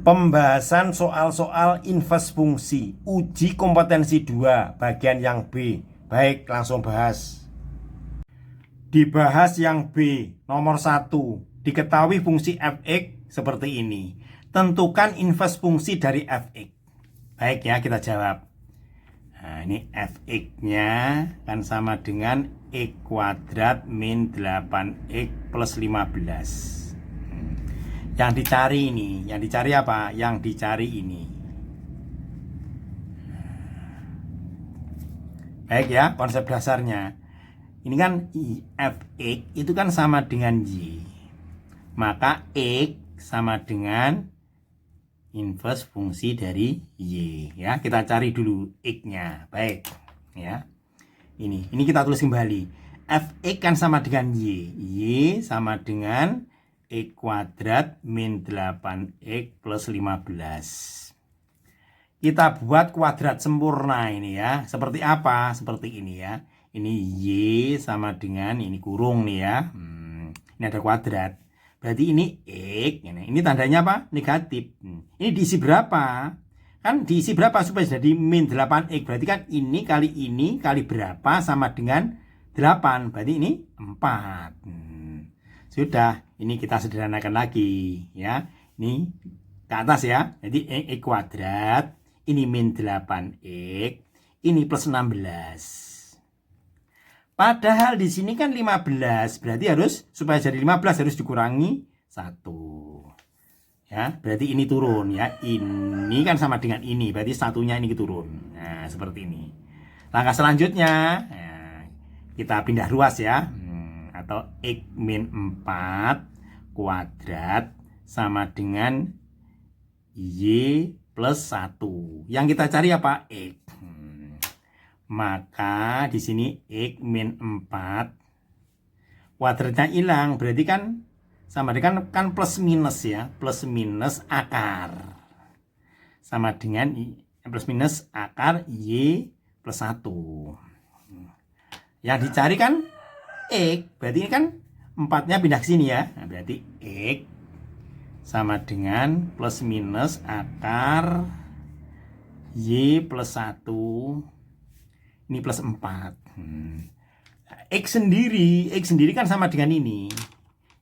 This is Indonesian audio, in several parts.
Pembahasan soal-soal inverse fungsi, uji kompetensi 2, bagian yang B. Baik, langsung bahas. Dibahas yang B, nomor 1. Diketahui fungsi fx seperti ini. Tentukan inverse fungsi dari fx. Baik ya, kita jawab. Nah, ini fx-nya kan sama dengan x kuadrat min 8x plus 15. Yang dicari ini, yang dicari apa? Yang dicari ini. Baik ya, konsep dasarnya. Ini kan fx itu kan sama dengan y. Maka x sama dengan inverse fungsi dari y. Ya, kita cari dulu x-nya. Baik, ya. Ini kita tulis kembali. Fx kan sama dengan y. Y sama dengan x kuadrat min 8x plus 15. Kita buat kuadrat sempurna ini ya. Seperti apa? Seperti ini ya. Ini y sama dengan ini kurung nih ya. Ini ada kuadrat. Berarti ini x. Ini tandanya apa? Negatif. Ini diisi berapa? Kan diisi berapa supaya jadi min 8x. Berarti kan ini kali berapa sama dengan 8. Berarti ini 4. Sudah, ini kita sederhanakan lagi ya. Ini ke atas ya. Jadi x kuadrat, ini min 8x, ini plus 16. Padahal di sini kan 15, berarti harus supaya jadi 15 harus dikurangi 1. Ya, berarti ini turun ya. Ini kan sama dengan ini, berarti satunya ini turun. Nah, seperti ini. Langkah selanjutnya, nah, kita pindah ruas ya. Atau x min 4 kuadrat sama dengan y plus 1. Yang kita cari apa? X. Maka di sini x min 4 kuadratnya hilang, berarti kan sama dengan kan plus minus ya, plus minus akar. Sama dengan plus minus akar y plus 1. Yang dicari kan x, berarti ini kan 4-nya pindah ke sini ya. Nah, berarti x sama dengan plus minus akar y plus 1. Ini plus 4. X sendiri kan sama dengan ini.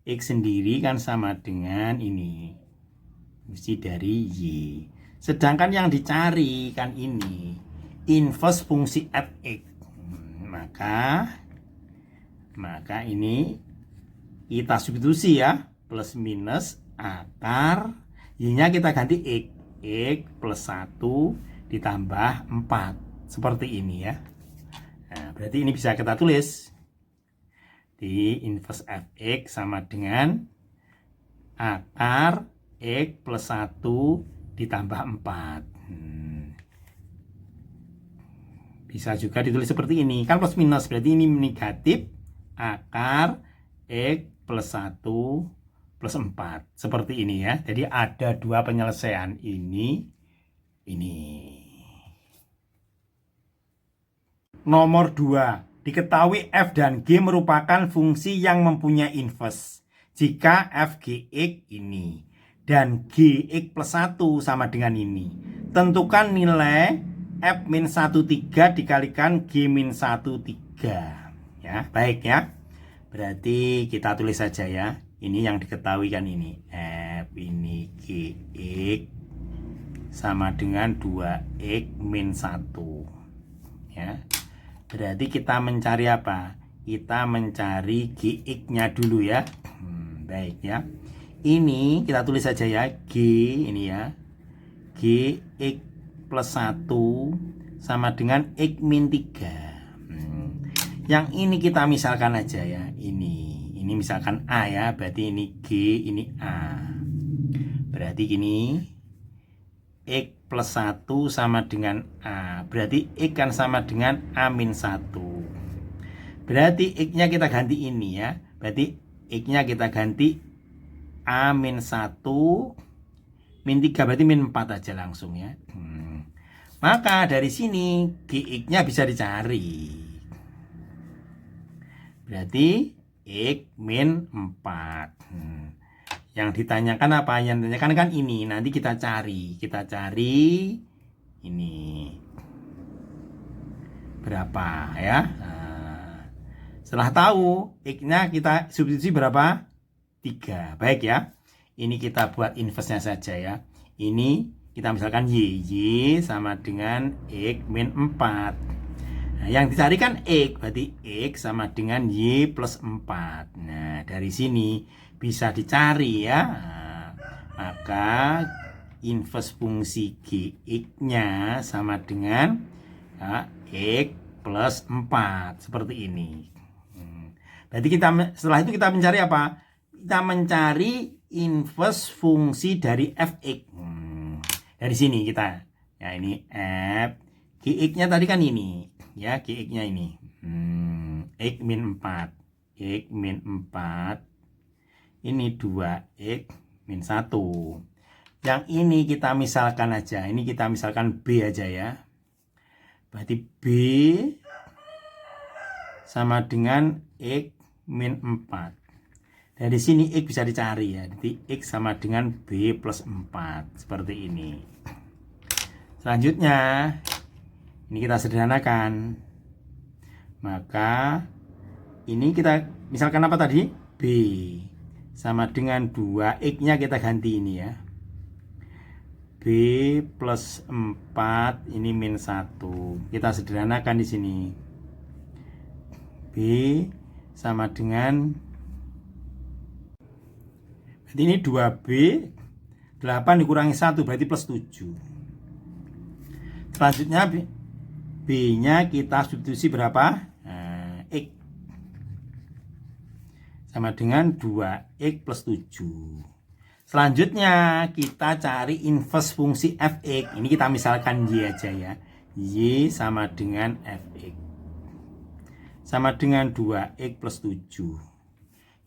X sendiri kan sama dengan ini. Fungsi dari y. Sedangkan yang dicari kan ini. Inverse fungsi fx. Maka ini kita substitusi ya, plus minus akar y-nya kita ganti x plus 1 ditambah 4 seperti ini ya. Nah, berarti ini bisa kita tulis di inverse fx sama dengan akar x plus 1 ditambah 4. Bisa juga ditulis seperti ini, kan plus minus berarti ini negatif akar x plus 1 plus 4. Seperti ini ya. Jadi ada dua penyelesaian ini. Nomor 2. Diketahui f dan g merupakan fungsi yang mempunyai inverse. Jika f gx ini dan gx plus 1 sama dengan ini. Tentukan nilai f min 13 dikalikan g min 13. Ya, baik ya. Berarti kita tulis saja ya. Ini yang diketahui kan ini. F ini gx sama dengan 2x min 1. Ya. Berarti kita mencari apa? Kita mencari gx-nya dulu ya. Baik ya. Ini kita tulis saja ya. G ini ya. Gx plus 1 sama dengan x min 3. Yang ini kita misalkan aja ya. Ini misalkan A ya. Berarti ini G, ini A. Berarti gini, x plus 1 sama dengan A. Berarti x kan sama dengan A min 1. Berarti x-nya kita ganti ini ya. Berarti x-nya kita ganti A min 1 min 3. Berarti min 4 aja langsung ya. Maka dari sini gx-nya bisa dicari. Berarti x min 4. Yang ditanyakan apa? Yang ditanyakan kan ini. Nanti kita cari ini berapa ya. Nah, setelah tahu X-nya kita substitusi berapa? 3. Baik ya. Ini kita buat inverse-nya saja ya. Ini kita misalkan Y sama dengan X min 4. Nah, yang dicari kan X, berarti X sama dengan Y plus 4. Nah, dari sini bisa dicari ya. Nah, maka inverse fungsi Gx-nya sama dengan ya, X plus 4. Seperti ini. Berarti setelah itu kita mencari apa? Kita mencari inverse fungsi dari fx. Dari sini kita. Ya ini f. Gx-nya tadi kan ini. Ya gx-nya ini. X min 4. X min 4. Ini 2x min 1. Yang ini kita misalkan aja. Ini kita misalkan B aja ya. Berarti B sama dengan X min 4. Dari sini X bisa dicari ya. Jadi X sama dengan B plus 4. Seperti ini. Selanjutnya, ini kita sederhanakan. Maka, ini kita misalkan apa tadi? B sama dengan 2. X-nya kita ganti ini ya. B plus 4 ini min 1. Kita sederhanakan di sini. B sama dengan berarti ini 2B 8 dikurangi 1 berarti plus 7. Selanjutnya B-nya kita substitusi berapa? Nah, X sama dengan 2X plus 7. Selanjutnya kita cari inverse fungsi fx. Ini kita misalkan Y aja ya. Y sama dengan fx. Sama dengan 2x plus 7.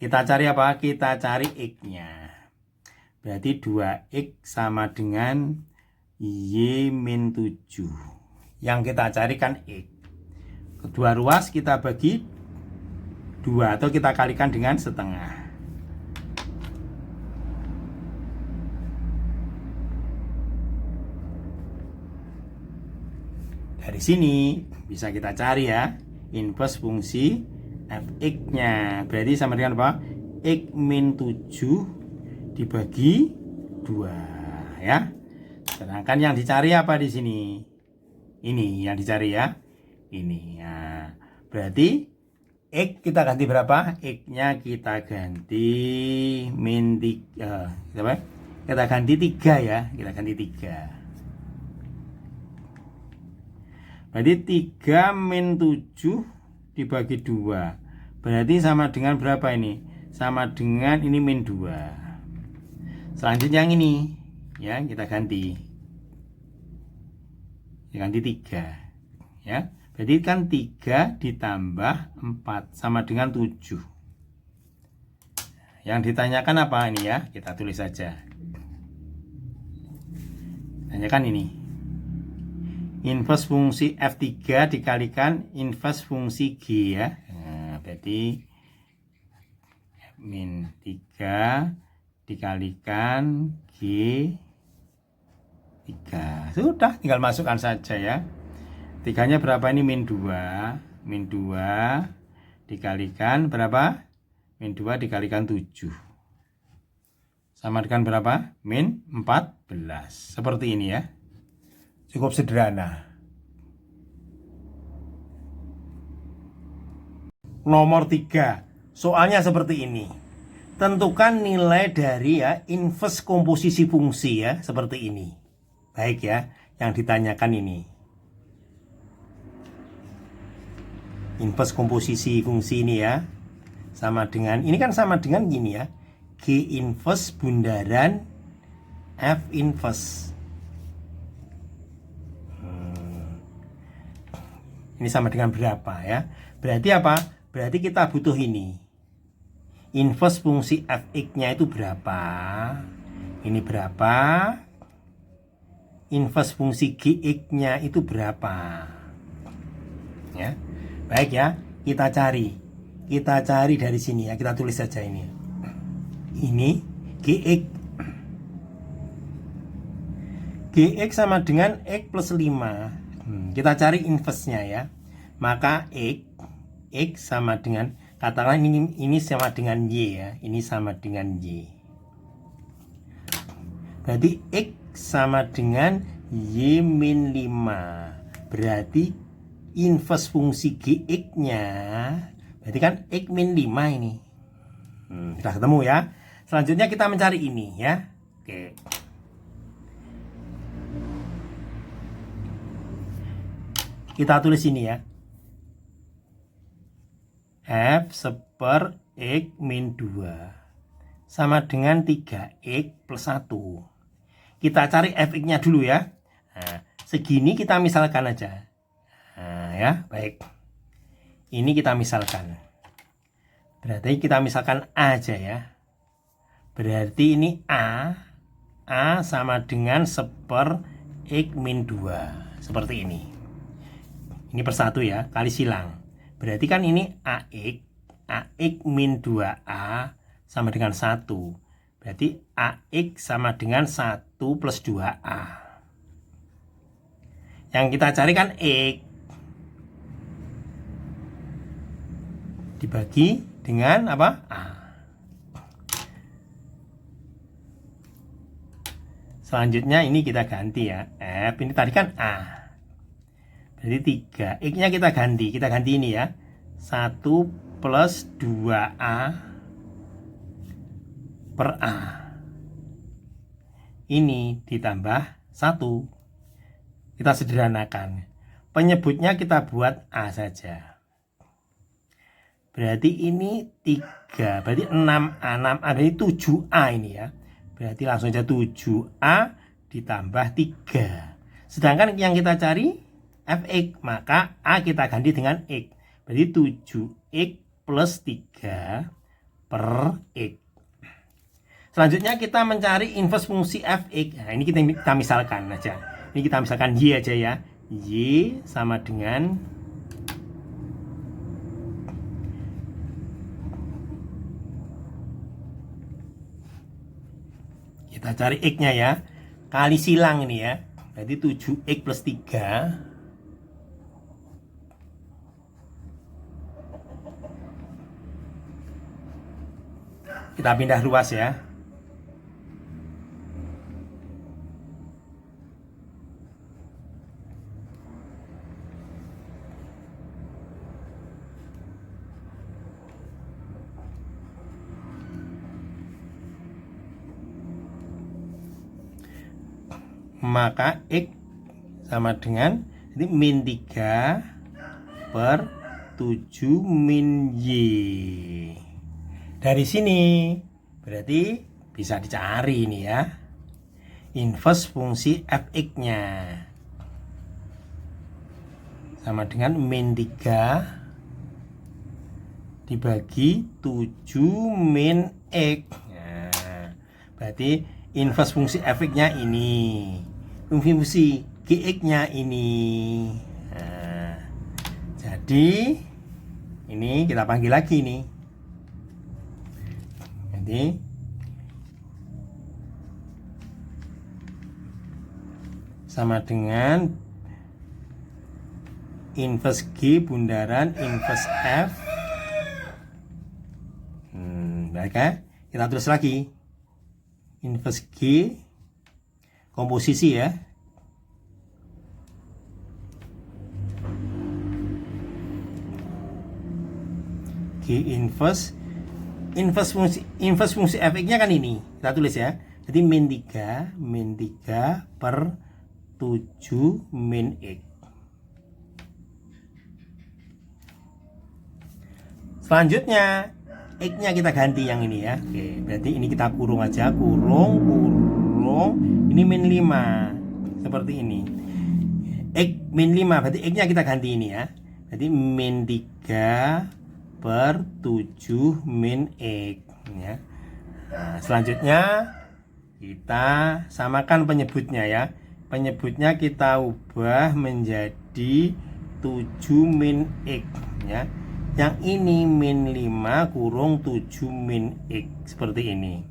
Kita cari apa? Kita cari x-nya. Berarti 2x sama dengan y min 7. Yang kita cari kan x. Kedua ruas kita bagi 2 atau kita kalikan dengan setengah. Dari sini bisa kita cari ya inverse fungsi fx-nya. Berarti sama dengan apa? X min 7 dibagi 2 ya. Sedangkan yang dicari apa di sini? Ini yang dicari ya. Ini. Nah, berarti X kita ganti berapa? X-nya kita ganti min 3. Kita ganti 3 ya. Kita ganti 3. Berarti 3 min 7 dibagi 2. Berarti sama dengan berapa ini? Sama dengan ini min 2. Selanjutnya yang ini. Ya, kita ganti. Kita ganti 3. Ya, berarti kan 3 ditambah 4 sama dengan 7. Yang ditanyakan apa ini ya? Kita tulis saja. Tanyakan ini. Inverse fungsi F3 dikalikan inverse fungsi G ya. Nah, berarti F min 3 dikalikan G 3. Sudah, tinggal masukkan saja ya. 3-nya berapa ini? Min 2. Min 2 dikalikan berapa? Min 2 dikalikan 7. Sama dengan berapa? Min 14. Seperti ini ya. Cukup sederhana. Nomor 3. Soalnya seperti ini. Tentukan nilai dari ya inverse komposisi fungsi ya, seperti ini. Baik ya, yang ditanyakan ini. Inverse komposisi fungsi ini ya. Sama dengan ini kan sama dengan gini ya. G inverse bundaran F inverse. Ini sama dengan berapa ya? Berarti apa? Berarti kita butuh ini. Inverse fungsi fx-nya itu berapa? Ini berapa? Inverse fungsi gx-nya itu berapa? Ya. Baik ya, kita cari. Kita cari dari sini ya, kita tulis saja ini. Ini Gx. Gx sama dengan X plus 5. Kita cari inverse-nya ya. Maka X sama dengan, katakanlah ini sama dengan Y ya. Ini sama dengan Y. Berarti X sama dengan Y min 5. Berarti inverse fungsi Gx-nya berarti kan X min 5 ini. Sudah ketemu ya. Selanjutnya kita mencari ini ya. Oke. Kita tulis ini ya. F seper X min 2 sama dengan 3X plus 1. Kita cari fx-nya dulu ya. Nah, segini kita misalkan aja. Nah, ya, baik. Ini kita misalkan. Berarti kita misalkan A aja ya. Berarti ini A sama dengan seper X min 2. Seperti ini. Ini per 1 ya, kali silang. Berarti kan ini AX min 2A sama dengan 1. Berarti AX sama dengan 1 plus 2A. Yang kita cari kan X. Dibagi dengan apa? A. Selanjutnya ini kita ganti ya. F ini tadi kan A. Berarti 3. X-nya kita ganti. Kita ganti ini ya. 1 plus 2A per A. Ini ditambah 1. Kita sederhanakan. Penyebutnya kita buat A saja. Berarti ini 3. Berarti 6A. 6A berarti 7A ini ya. Berarti langsung aja 7A ditambah 3. Sedangkan yang kita cari fx. Maka A kita ganti dengan X. Berarti 7X plus 3 per X. Selanjutnya kita mencari inverse fungsi fx. Nah, ini kita misalkan aja. Ini kita misalkan Y aja ya. Y sama dengan kita cari X-nya ya. Kali silang ini ya. Berarti 7X plus 3. Kita pindah ruas ya. Maka X sama dengan ini min 3 per 7 min Y. Dari sini berarti bisa dicari ini ya. Inverse fungsi fx-nya. Sama dengan min 3 dibagi 7 min X. Nah, berarti inverse fungsi fx-nya ini. Fungsi gx-nya ini. Nah, jadi ini kita panggil lagi nih. Jadi sama dengan inverse G bundaran inverse F. Baik ya. Kita tulis lagi. Inverse G komposisi ya. G inverse fungsi fx-nya kan ini. Kita tulis ya. Jadi min 3 per 7 min X. Selanjutnya X-nya kita ganti yang ini ya. Oke, berarti ini kita kurung aja. Kurung. Ini min 5. Seperti ini. X min 5. Berarti X-nya kita ganti ini ya. Berarti min 3 per 7 min X ya. Nah, selanjutnya kita samakan penyebutnya ya. Penyebutnya kita ubah menjadi 7 min X ya. Yang ini min 5 kurung 7 min X seperti ini.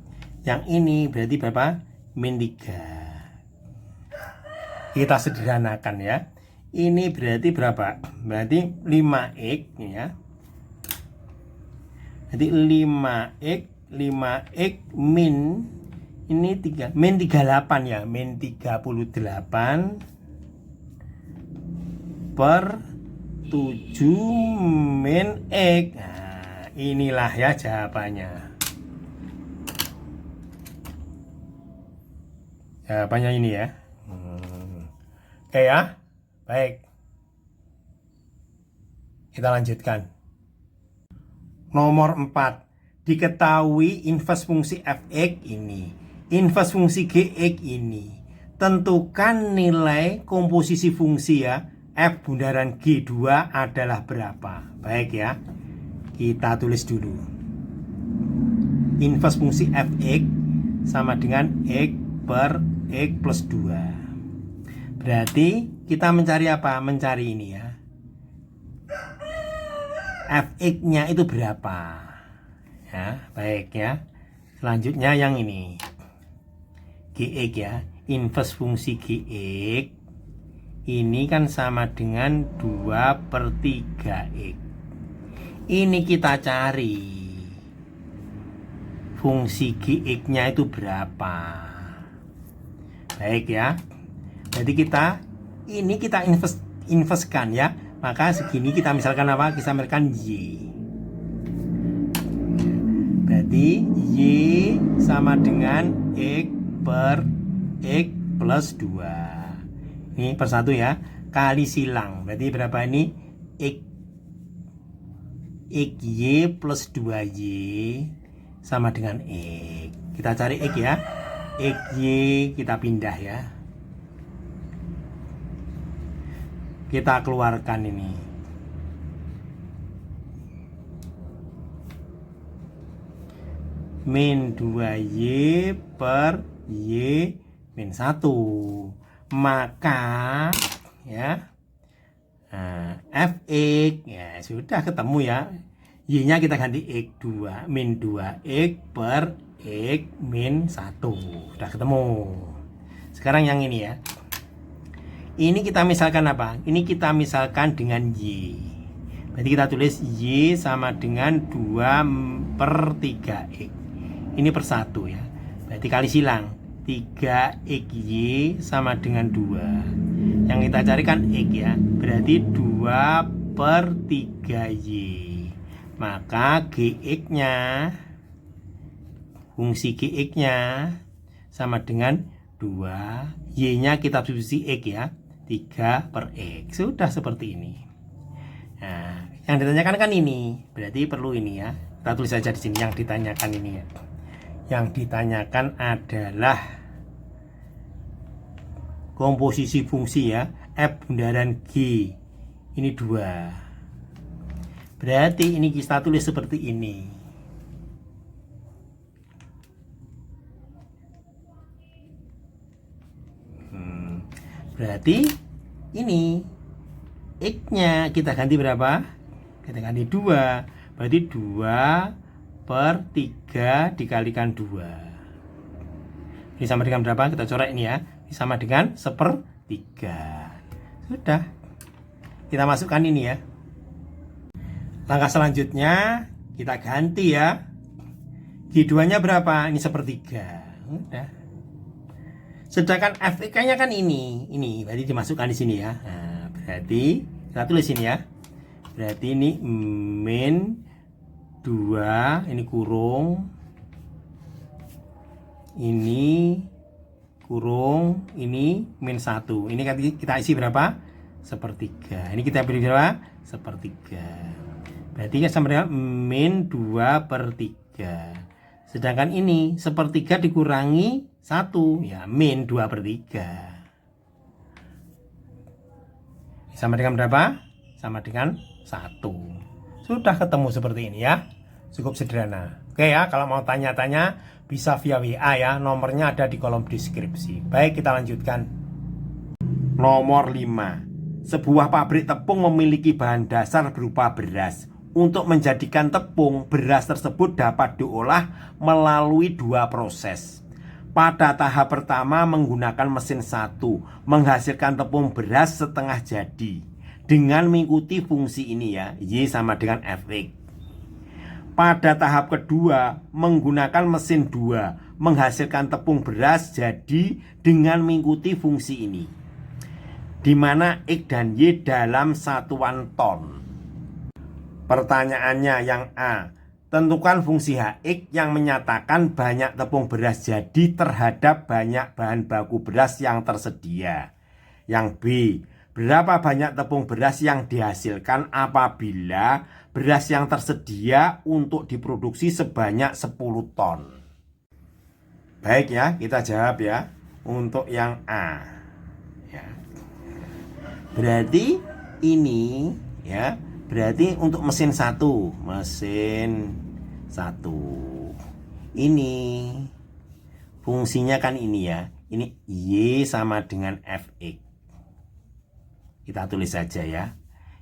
Yang ini berarti berapa? Min 3. Kita sederhanakan ya. Ini berarti berapa? Berarti 5x ya. Jadi 5x min ini 3 min 38 ya, min 38 per 7 min x. Nah, inilah ya jawabannya. Jawabannya ini ya. Oke ya. Baik. Kita lanjutkan. Nomor 4. Diketahui inverse fungsi f(x) ini, inverse fungsi g(x) ini. Tentukan nilai komposisi fungsi ya, f bundaran G2 adalah berapa. Baik ya. Kita tulis dulu. Inverse fungsi f(x) sama dengan x per x plus 2. Berarti kita mencari apa? Mencari ini ya. f(x)-nya itu berapa? Ya, baik ya. Selanjutnya yang ini. Gx ya. Inverse fungsi Gx ini kan sama dengan 2/3x. Ini kita cari fungsi Gx-nya itu berapa. Baik ya. Jadi kita inversekan ya. Maka segini kita misalkan apa? Kita misalkan Y. Berarti Y sama dengan X per X plus 2. Ini per 1 ya. Kali silang. Berarti berapa ini? XY plus 2Y sama dengan X. Kita cari X ya. XY kita pindah ya. Kita keluarkan ini. Min 2Y per Y min 1. Maka ya, fx ya sudah ketemu ya. Y-nya kita ganti x2 min 2x per x min 1. Sudah ketemu. Sekarang yang ini ya. Ini kita misalkan apa? Ini kita misalkan dengan Y. Berarti kita tulis Y sama dengan 2/3x. Ini per 1 ya. Berarti kali silang. 3xy sama dengan 2. Yang kita carikan x ya. Berarti 2/3y. Maka gx-nya, fungsi gx-nya sama dengan 2. Y-nya kita substitusi x ya. 3/x. Sudah seperti ini. Nah, yang ditanyakan kan ini. Berarti perlu ini ya. Kita tulis saja di sini yang ditanyakan ini ya. Yang ditanyakan adalah komposisi fungsi ya. F bundaran G. Ini 2. Berarti ini kita tulis seperti ini. Berarti ini X-nya kita ganti berapa? Kita ganti 2. Berarti 2/3 dikalikan 2. Ini sama dengan berapa? Kita coret ini ya. Ini sama dengan 1/3. Sudah. Kita masukkan ini ya. Langkah selanjutnya kita ganti ya. G2-nya berapa? Ini 1/3. Udah. Sedangkan fx-nya kan ini. Berarti dimasukkan di sini ya. Nah, berarti kita tulis ini ya. Berarti ini min 2, ini kurung, ini kurung, ini min 1. Ini kita isi berapa? 1/3. Ini kita beri berapa? 1/3. Berarti sama dengan min 2/3. Sedangkan ini 1/3 dikurangi 1 ya, min 2/3. Sama dengan berapa? Sama dengan 1. Sudah ketemu seperti ini ya. Cukup sederhana. Oke ya, kalau mau tanya-tanya bisa via WA ya. Nomornya ada di kolom deskripsi. Baik, kita lanjutkan. Nomor 5. Sebuah pabrik tepung memiliki bahan dasar berupa beras, Untuk menjadikan tepung, beras tersebut dapat diolah melalui 2 proses. Pada tahap pertama menggunakan mesin 1 menghasilkan tepung beras setengah jadi dengan mengikuti fungsi ini ya, Y sama dengan Fx. Pada tahap kedua menggunakan mesin 2 menghasilkan tepung beras jadi dengan mengikuti fungsi ini, di mana X dan Y dalam satuan ton. Pertanyaannya yang A, tentukan fungsi Hx yang menyatakan banyak tepung beras jadi terhadap banyak bahan baku beras yang tersedia. Yang B, berapa banyak tepung beras yang dihasilkan apabila beras yang tersedia untuk diproduksi sebanyak 10 ton. Baik ya, kita jawab ya untuk yang A ya. Berarti ini ya, berarti untuk mesin 1 ini fungsinya kan ini ya, ini Y sama dengan Fx. Kita tulis saja ya,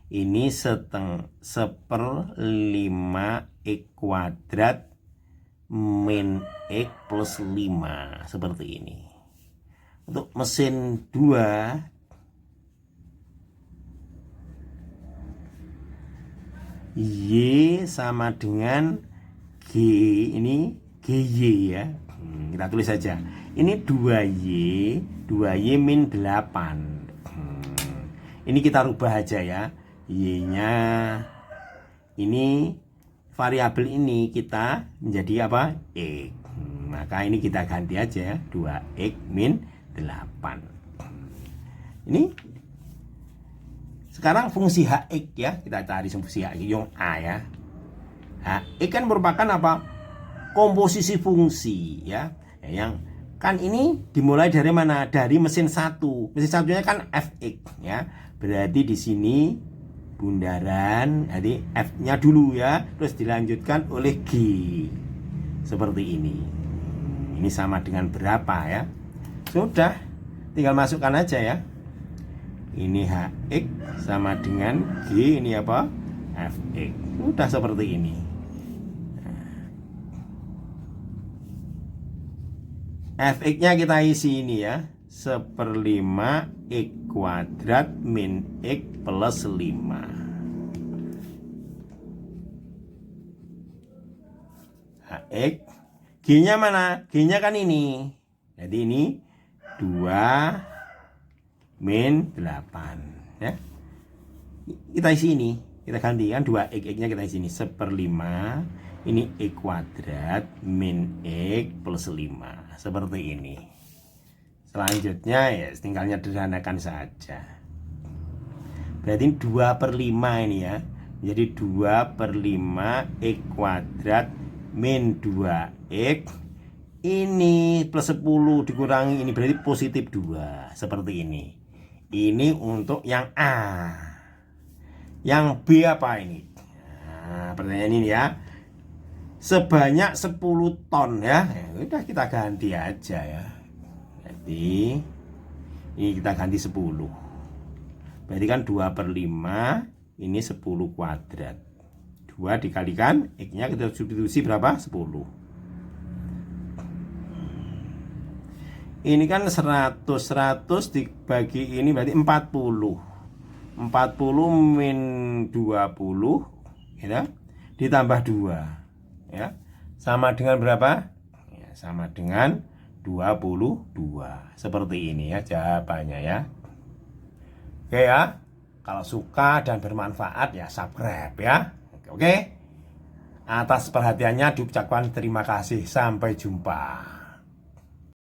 ini 1/5 X kuadrat min X plus 5 seperti ini. Untuk mesin 2 Y sama dengan G, ini GY ya. Kita tulis saja. Ini 2Y min 8. Ini kita rubah aja ya. Y-nya ini variabel ini kita menjadi apa? X. Maka ini kita ganti aja ya, 2X min 8. Ini sekarang fungsi Hx ya, kita cari fungsi Hx yang A ya. Hx kan merupakan apa? Komposisi fungsi ya. Yang kan ini dimulai dari mana? Dari mesin 1. Mesin satunya kan Fx ya. Berarti di sini bundaran, jadi F-nya dulu ya, terus dilanjutkan oleh G. Seperti ini. Ini sama dengan berapa ya? Sudah, tinggal masukkan aja ya. Ini Hx sama dengan G, ini apa? Fx. Udah seperti ini. Fx-nya kita isi ini ya, 1/5 X kuadrat min X plus 5. Hx, G-nya mana? G-nya kan ini. Jadi ini 2 min 8 ya. Kita isi ini, kita gantikan 2x nya kita isi ini 1/5, ini X kuadrat min X plus 5 seperti ini. Selanjutnya ya tinggalnya sederhanakan saja. Berarti 2/5 ini ya, jadi 2/5 X kuadrat min 2x ini plus 10 dikurangi ini berarti positif 2 seperti ini. Ini untuk yang A. Yang B apa ini? Nah, pertanyaan ini ya. Sebanyak 10 ton ya. Udah kita ganti aja ya. Jadi ini kita ganti 10. Berarti kan 2/5 ini 10 kuadrat. 2 dikalikan X-nya kita substitusi berapa? 10. Ini kan 100 dibagi ini berarti 40 min 20 ya, ditambah 2 ya, sama dengan berapa ya, sama dengan 22 seperti ini ya jawabannya ya. Oke ya, kalau suka dan bermanfaat ya subscribe ya. Oke, atas perhatiannya diucapkan terima kasih, sampai jumpa.